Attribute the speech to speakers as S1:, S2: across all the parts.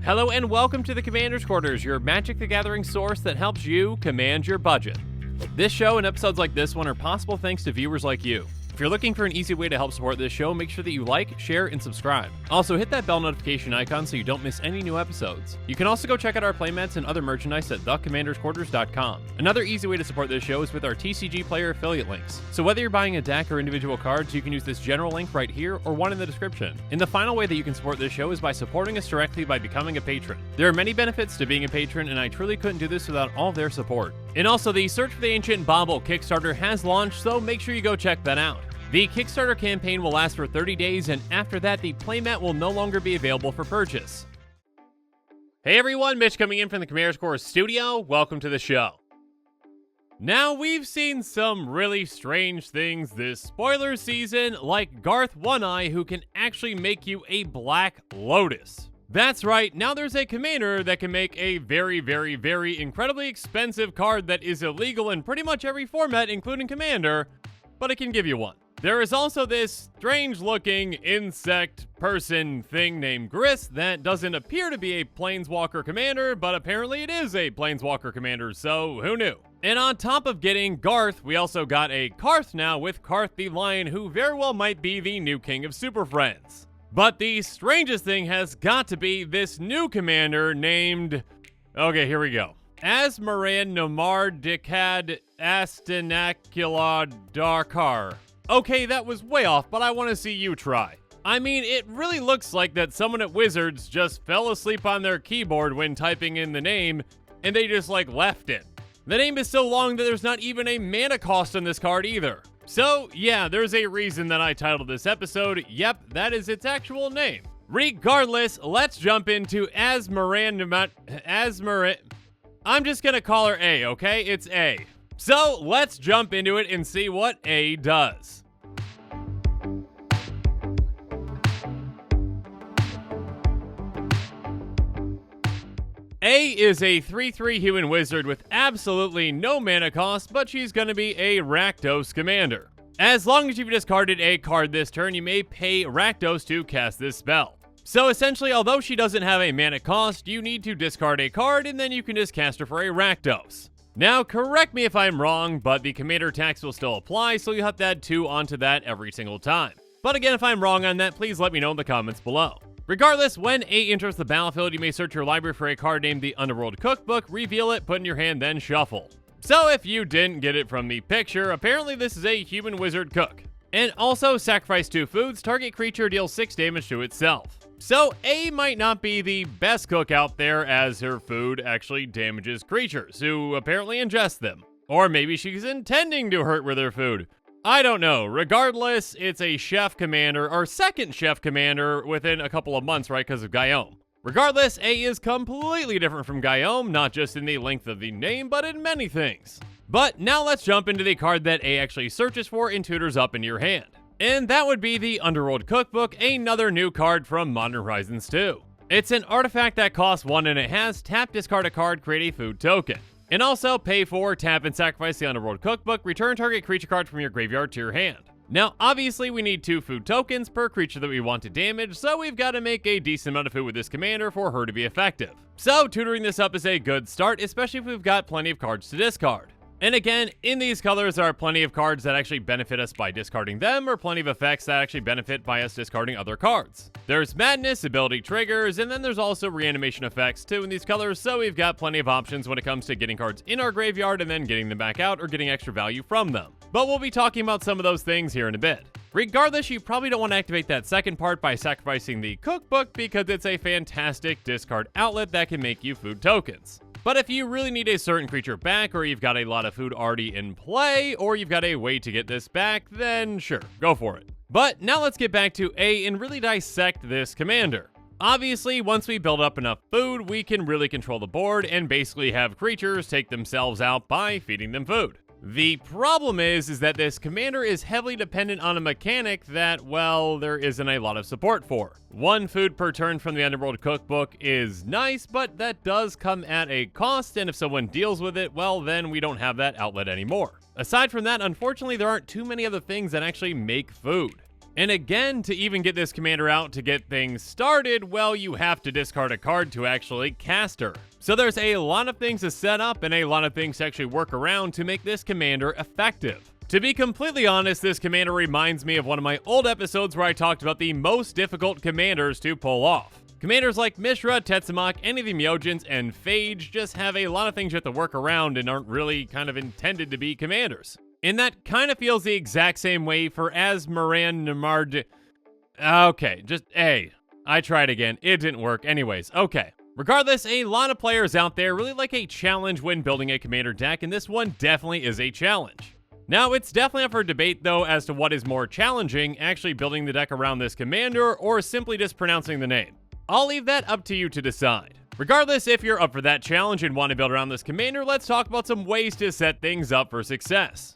S1: Hello and welcome to the Commander's Quarters, your Magic the Gathering source that helps you command your budget. This show and episodes like this one are possible thanks to viewers like you. If you're looking for an easy way to help support this show, make sure that you like, share, and subscribe. Also, hit that bell notification icon so you don't miss any new episodes. You can also go check out our playmats and other merchandise at thecommandersquarters.com. Another easy way to support this show is with our TCG Player affiliate links. So whether you're buying a deck or individual cards, you can use this general link right here or one in the description. And the final way that you can support this show is by supporting us directly by becoming a patron. There are many benefits to being a patron, and I truly couldn't do this without all their support. And also, the Search for the Ancient Bauble Kickstarter has launched, so make sure you go check that out. The Kickstarter campaign will last for 30 days, and after that, the playmat will no longer be available for purchase. Hey everyone, Mitch coming in from the Commander's Quarters studio. Welcome to the show. Now, we've seen some really strange things this spoiler season, like Garth One-Eye, who can actually make you a Black Lotus. That's right, now there's a commander that can make a very incredibly expensive card that is illegal in pretty much every format, including Commander, but it can give you one. There is also this strange-looking insect person thing named Gris that doesn't appear to be a Planeswalker commander, but apparently it is a Planeswalker commander, so who knew? And on top of getting Garth, we also got a Karth now with Karth the Lion, who very well might be the new king of Super Friends. But the strangest thing has got to be this new commander named... Okay, here we go. Asmoranomardicadaistinaculdacar. Okay, that was way off, but I want to see you try. I mean, it really looks like that someone at Wizards just fell asleep on their keyboard when typing in the name, and they just, left it. The name is so long that there's not even a mana cost on this card either. So, yeah, there's a reason that I titled this episode, yep, that is its actual name. Regardless, let's jump into I'm just gonna call her A, okay? It's A. So, let's jump into it and see what A does. A is a 3/3 human wizard with absolutely no mana cost, but she's going to be a Rakdos commander. As long as you've discarded a card this turn, you may pay Rakdos to cast this spell. So essentially, although she doesn't have a mana cost, you need to discard a card and then you can just cast her for a Rakdos. Now, correct me if I'm wrong, but the commander tax will still apply, so you'll have to add 2 onto that every single time. But again, if I'm wrong on that, please let me know in the comments below. Regardless, when A enters the battlefield, you may search your library for a card named the Underworld Cookbook, reveal it, put in your hand, then shuffle. So if you didn't get it from the picture, apparently this is a human wizard cook. And also, sacrifice 2 foods, target creature deals 6 damage to itself. So A might not be the best cook out there, as her food actually damages creatures, who apparently ingest them. Or maybe she's intending to hurt with her food. I don't know. Regardless, it's a chef commander, or second chef commander within a couple of months, right, because of Guillaume. Regardless, A is completely different from Guillaume, not just in the length of the name, but in many things. But now let's jump into the card that A actually searches for and tutors up in your hand. And that would be the Underworld Cookbook, another new card from Modern Horizons 2. It's an artifact that costs 1 and it has tap, discard a card, create a food token. And also pay for, tap, and sacrifice the Underworld Cookbook, return target creature card from your graveyard to your hand. Now, obviously, we need 2 food tokens per creature that we want to damage, so we've got to make a decent amount of food with this commander for her to be effective. So, tutoring this up is a good start, especially if we've got plenty of cards to discard. And again, in these colors, there are plenty of cards that actually benefit us by discarding them, or plenty of effects that actually benefit by us discarding other cards. There's Madness, ability triggers, and then there's also reanimation effects too in these colors, so we've got plenty of options when it comes to getting cards in our graveyard and then getting them back out or getting extra value from them. But we'll be talking about some of those things here in a bit. Regardless, you probably don't want to activate that second part by sacrificing the cookbook because it's a fantastic discard outlet that can make you food tokens. But if you really need a certain creature back, or you've got a lot of food already in play, or you've got a way to get this back, then sure, go for it. But now let's get back to A and really dissect this commander. Obviously, once we build up enough food, we can really control the board and basically have creatures take themselves out by feeding them food. The problem is that this commander is heavily dependent on a mechanic that, well, there isn't a lot of support for. 1 food per turn from the Underworld Cookbook is nice, but that does come at a cost, and if someone deals with it, well, then we don't have that outlet anymore. Aside from that, unfortunately, there aren't too many other things that actually make food. And again, to even get this commander out to get things started, well, you have to discard a card to actually cast her. So there's a lot of things to set up and a lot of things to actually work around to make this commander effective. To be completely honest, this commander reminds me of one of my old episodes where I talked about the most difficult commanders to pull off. Commanders like Mishra, Tetsumak, any of the Myojins, and Phage just have a lot of things you have to work around and aren't really kind of intended to be commanders. And that kind of feels the exact same way for Asmoranomardicadaistinaculdacar. Okay, I tried again. It didn't work. Anyways, okay. Regardless, a lot of players out there really like a challenge when building a commander deck, and this one definitely is a challenge. Now, it's definitely up for debate, though, as to what is more challenging, actually building the deck around this commander or simply just pronouncing the name. I'll leave that up to you to decide. Regardless, if you're up for that challenge and want to build around this commander, let's talk about some ways to set things up for success.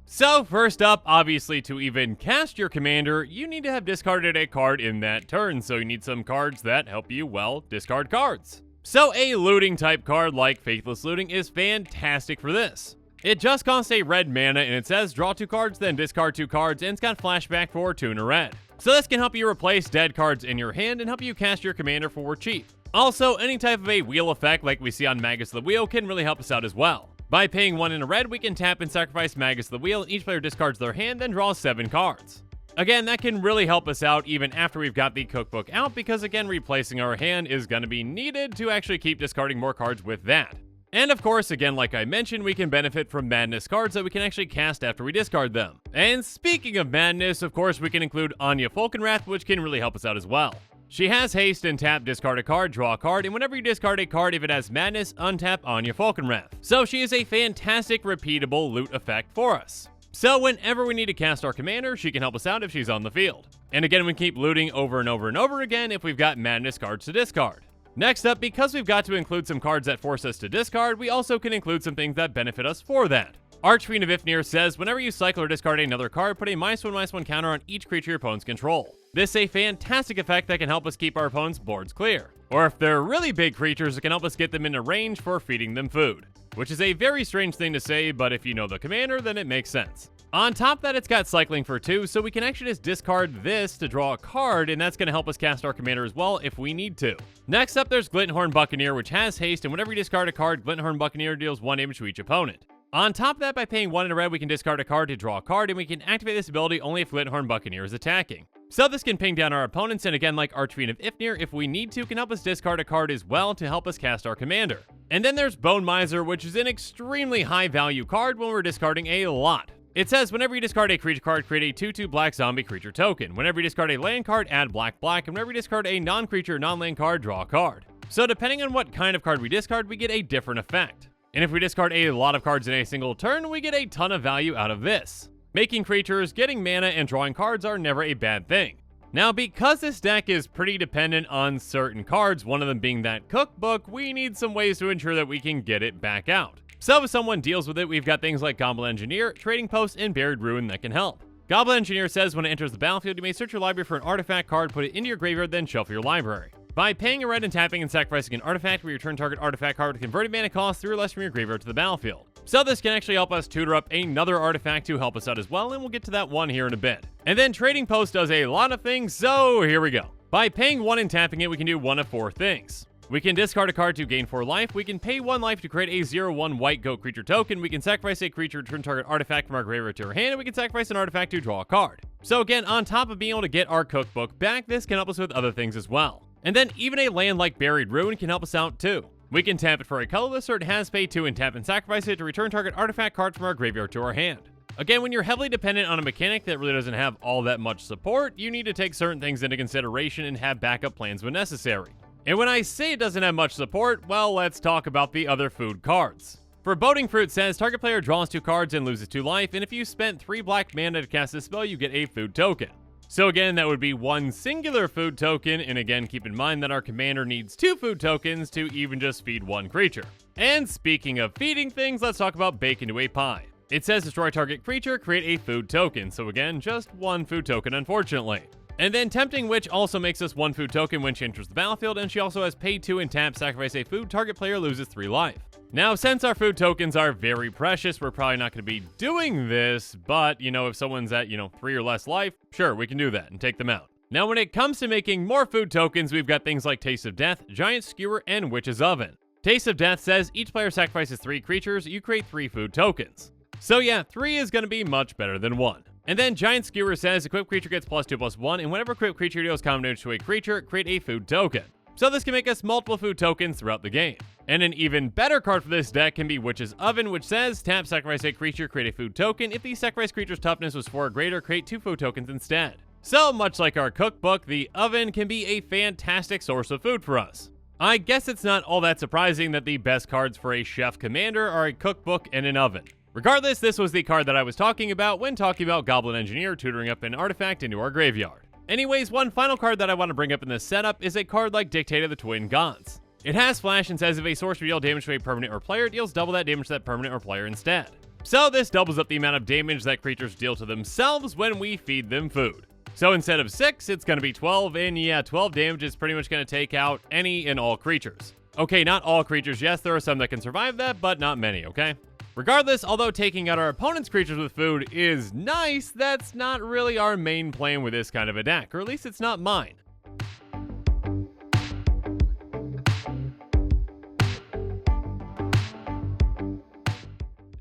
S1: So first up, obviously to even cast your commander, you need to have discarded a card in that turn, so you need some cards that help you, well, discard cards. So a looting type card like Faithless Looting is fantastic for this. It just costs a red mana and it says draw 2 cards, then discard 2 cards, and it's got flashback for 2 and a red. So this can help you replace dead cards in your hand and help you cast your commander for cheap. Also, any type of a wheel effect like we see on Magus of the Wheel can really help us out as well. By paying 1 in a red, we can tap and sacrifice Magus of the Wheel, and each player discards their hand, then draws 7 cards. Again, that can really help us out even after we've got the cookbook out, because again, replacing our hand is going to be needed to actually keep discarding more cards with that. And of course, again, like I mentioned, we can benefit from madness cards that we can actually cast after we discard them. And speaking of madness, of course, we can include Anya Falkenrath, which can really help us out as well. She has haste and tap, discard a card, draw a card, and whenever you discard a card, if it has madness, untap Anya Falkenrath. So she is a fantastic repeatable loot effect for us. So whenever we need to cast our commander, she can help us out if she's on the field. And again, we keep looting over and over and over again if we've got madness cards to discard. Next up, because we've got to include some cards that force us to discard, we also can include some things that benefit us for that. Archfiend of Ifnir says, whenever you cycle or discard another card, put a -1/-1 counter on each creature your opponents control. This is a fantastic effect that can help us keep our opponents' boards clear. Or if they're really big creatures, it can help us get them into range for feeding them food. Which is a very strange thing to say, but if you know the commander, then it makes sense. On top of that, it's got cycling for 2, so we can actually just discard this to draw a card, and that's going to help us cast our commander as well if we need to. Next up, there's Glinthorn Buccaneer, which has haste, and whenever you discard a card, Glinthorn Buccaneer deals 1 damage to each opponent. On top of that, by paying 1 in a red, we can discard a card to draw a card, and we can activate this ability only if Glinthorn Buccaneer is attacking. So this can ping down our opponents, and again, like Archfiend of Ifnir, if we need to, can help us discard a card as well to help us cast our commander. And then there's Bone Miser, which is an extremely high value card when we're discarding a lot. It says, whenever you discard a creature card, create a 2/2 black zombie creature token. Whenever you discard a land card, add black, and whenever you discard a non-creature, non-land card, draw a card. So depending on what kind of card we discard, we get a different effect. And if we discard a lot of cards in a single turn, we get a ton of value out of this. Making creatures, getting mana, and drawing cards are never a bad thing. Now, because this deck is pretty dependent on certain cards, one of them being that cookbook, we need some ways to ensure that we can get it back out. So if someone deals with it, we've got things like Goblin Engineer, Trading Post, and Buried Ruin that can help. Goblin Engineer says when it enters the battlefield, you may search your library for an artifact card, put it into your graveyard, then shuffle your library. By paying a red and tapping and sacrificing an artifact, we return target artifact card with converted mana cost 3 or less from your graveyard to the battlefield. So this can actually help us tutor up another artifact to help us out as well, and we'll get to that one here in a bit. And then Trading Post does a lot of things, so here we go. By paying 1 and tapping it, we can do one of 4 things. We can discard a card to gain 4 life, we can pay 1 life to create a 0/1 white goat creature token, we can sacrifice a creature, return target artifact from our graveyard to our hand, and we can sacrifice an artifact to draw a card. So again, on top of being able to get our cookbook back, this can help us with other things as well. And then even a land like Buried Ruin can help us out too. We can tap it for a colorless, or it has pay 2 and tap and sacrifice it to return target artifact card from our graveyard to our hand. Again, when you're heavily dependent on a mechanic that really doesn't have all that much support, you need to take certain things into consideration and have backup plans when necessary. And when I say it doesn't have much support, well, let's talk about the other food cards. For Boding Fruit says, target player draws 2 cards and loses 2 life, and if you spent 3 black mana to cast this spell, you get a food token. So again, that would be 1 singular food token, and again, keep in mind that our commander needs 2 food tokens to even just feed 1 creature. And speaking of feeding things, let's talk about Bake into a Pie. It says destroy target creature, create a food token, so again, just 1 food token unfortunately. And then Tempting Witch also makes us 1 food token when she enters the battlefield, and she also has pay 2 and tap, sacrifice a food, target player loses 3 life. Now, since our food tokens are very precious, we're probably not going to be doing this, but, if someone's at, 3 or less life, sure, we can do that and take them out. Now, when it comes to making more food tokens, we've got things like Taste of Death, Giant Skewer, and Witch's Oven. Taste of Death says each player sacrifices 3 creatures, you create 3 food tokens. So yeah, 3 is going to be much better than 1. And then Giant Skewer says equipped creature gets +2/+1, and whenever equipped creature deals common damage to a creature, create a food token. So this can make us multiple food tokens throughout the game. And an even better card for this deck can be Witch's Oven, which says tap, sacrifice a creature, create a food token. If the sacrificed creature's toughness was 4 or greater, create 2 food tokens instead. So much like our cookbook, the oven can be a fantastic source of food for us. I guess it's not all that surprising that the best cards for a chef commander are a cookbook and an oven. Regardless, this was the card that I was talking about when talking about Goblin Engineer tutoring up an artifact into our graveyard. Anyways, one final card that I want to bring up in this setup is a card like Dictate of the Twin Gods. It has flash and says if a sorcerer deals damage to a permanent or player, it deals double that damage to that permanent or player instead. So this doubles up the amount of damage that creatures deal to themselves when we feed them food. So instead of 6, it's going to be 12, and yeah, 12 damage is pretty much going to take out any and all creatures. Okay, not all creatures, yes, there are some that can survive that, but not many, okay? Regardless, although taking out our opponent's creatures with food is nice, that's not really our main plan with this kind of a deck, or at least it's not mine.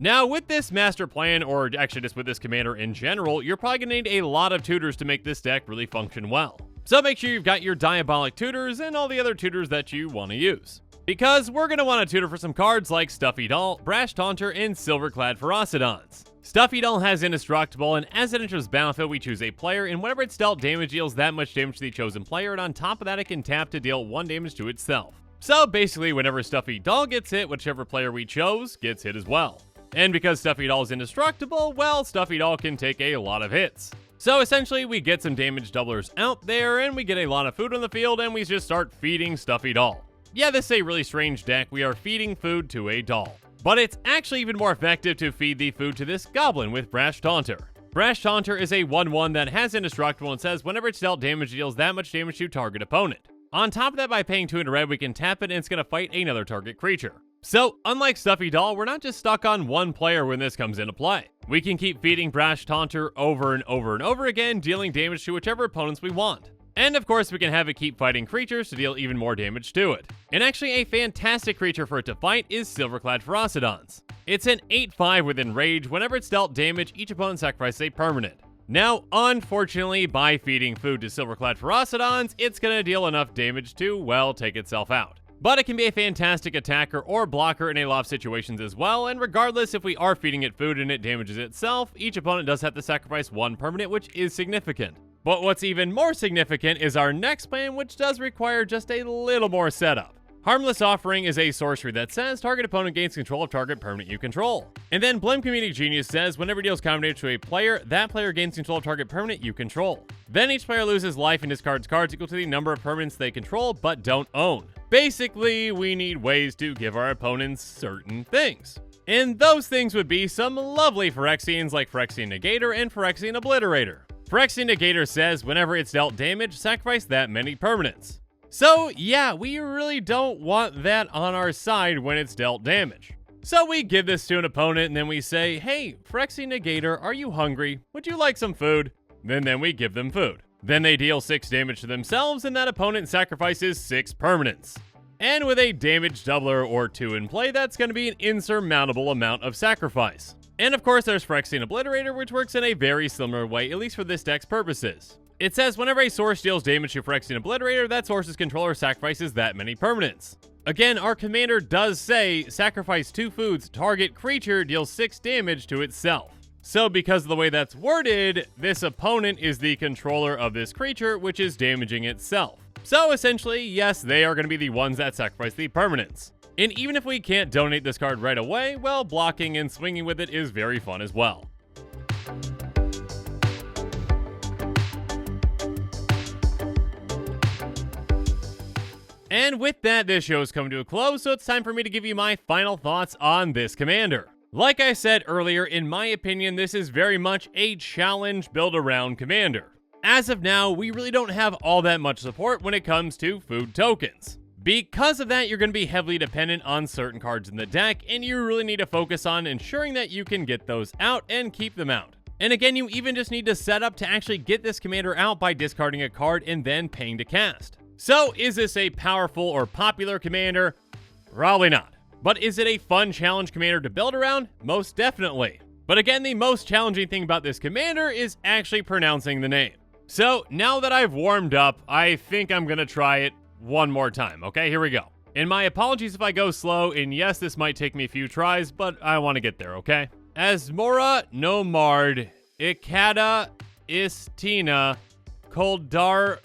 S1: Now, with this master plan, or actually just with this commander in general, you're probably going to need a lot of tutors to make this deck really function well. So make sure you've got your diabolic tutors and all the other tutors that you want to use. Because we're going to want to tutor for some cards like Stuffy Doll, Brash Taunter, and Silverclad Ferocidons. Stuffy Doll has Indestructible, and as it enters the battlefield, we choose a player, and whenever it's dealt damage, deals that much damage to the chosen player, and on top of that, it can tap to deal 1 damage to itself. So basically, whenever Stuffy Doll gets hit, whichever player we chose gets hit as well. And because Stuffy Doll is indestructible, well, Stuffy Doll can take a lot of hits. So essentially, we get some damage doublers out there, and we get a lot of food on the field, and we just start feeding Stuffy Doll. Yeah, this is a really strange deck. We are feeding food to a doll. But it's actually even more effective to feed the food to this goblin with Brash Taunter. Brash Taunter is a 1/1 that has Indestructible and says whenever it's dealt damage, it deals that much damage to target opponent. On top of that, by paying 2 in red, we can tap it, and it's going to fight another target creature. So, unlike Stuffy Doll, we're not just stuck on one player when this comes into play. We can keep feeding Brash Taunter over and over and over again, dealing damage to whichever opponents we want. And of course, we can have it keep fighting creatures to deal even more damage to it. And actually, a fantastic creature for it to fight is Silverclad Ferocidons. It's an 8/5 with Enrage. Whenever it's dealt damage, each opponent sacrifices a permanent. Now, unfortunately, by feeding food to Silverclad Ferocidons, it's going to deal enough damage to, well, take itself out. But it can be a fantastic attacker or blocker in a lot of situations as well, and regardless if we are feeding it food and it damages itself, each opponent does have to sacrifice 1 permanent, which is significant. But what's even more significant is our next plan, which does require just a little more setup. Harmless Offering is a sorcery that says target opponent gains control of target permanent you control. And then Blim Comedic Genius says whenever it deals common damage to a player, that player gains control of target permanent you control. Then each player loses life and discards cards equal to the number of permanents they control but don't own. Basically, we need ways to give our opponents certain things. And those things would be some lovely Phyrexians like Phyrexian Negator and Phyrexian Obliterator. Phyrexian Negator says whenever it's dealt damage, sacrifice that many permanents. So yeah, we really don't want that on our side when it's dealt damage. So we give this to an opponent and then we say, hey, Phyrexian Negator, are you hungry? Would you like some food? Then we give them food. Then they deal 6 damage to themselves and that opponent sacrifices 6 permanents. And with a damage doubler or 2 in play, that's going to be an insurmountable amount of sacrifice. And of course there's Phyrexian Obliterator, which works in a very similar way, at least for this deck's purposes. It says whenever a source deals damage to Phyrexian Obliterator, that source's controller sacrifices that many permanents. Again, our commander does say sacrifice 2 foods, target creature deals 6 damage to itself. So because of the way that's worded, this opponent is the controller of this creature, which is damaging itself. So essentially, yes, they are going to be the ones that sacrifice the permanents. And even if we can't donate this card right away, well, blocking and swinging with it is very fun as well. And with that, this show is coming to a close, so it's time for me to give you my final thoughts on this commander. Like I said earlier, in my opinion, this is very much a challenge build-around commander. as of now, we really don't have all that much support when it comes to food tokens. Because of that, you're going to be heavily dependent on certain cards in the deck, and you really need to focus on ensuring that you can get those out and keep them out. And again, you even just need to set up to actually get this commander out by discarding a card and then paying to cast. So, is this a powerful or popular commander? Probably not. But is it a fun challenge commander to build around? Most definitely. But again, the most challenging thing about this commander is actually pronouncing the name. So, now that I've warmed up, I think I'm going to try it one more time. Okay, here we go. And my apologies if I go slow, and yes, this might take me a few tries, but I want to get there, okay? Asmoranomardicadaistinaculdacar.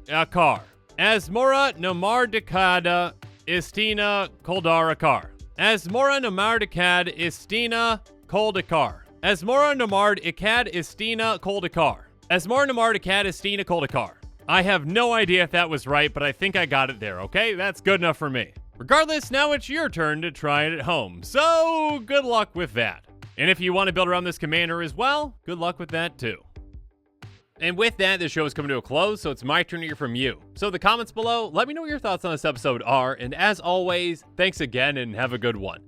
S1: Asmoranomardicadaistinaculdacar. Asmoranomardicadaistinaculdacar. Asmoranomardicadaistinaculdacar. Asmoranomardicadaistinaculdacar. I have no idea if that was right, but I think I got it there, okay? That's good enough for me. Regardless, now it's your turn to try it at home, so good luck with that. And if you want to build around this commander as well, good luck with that too. And with that, this show is coming to a close, so it's my turn to hear from you. So in the comments below, let me know what your thoughts on this episode are, and as always, thanks again and have a good one.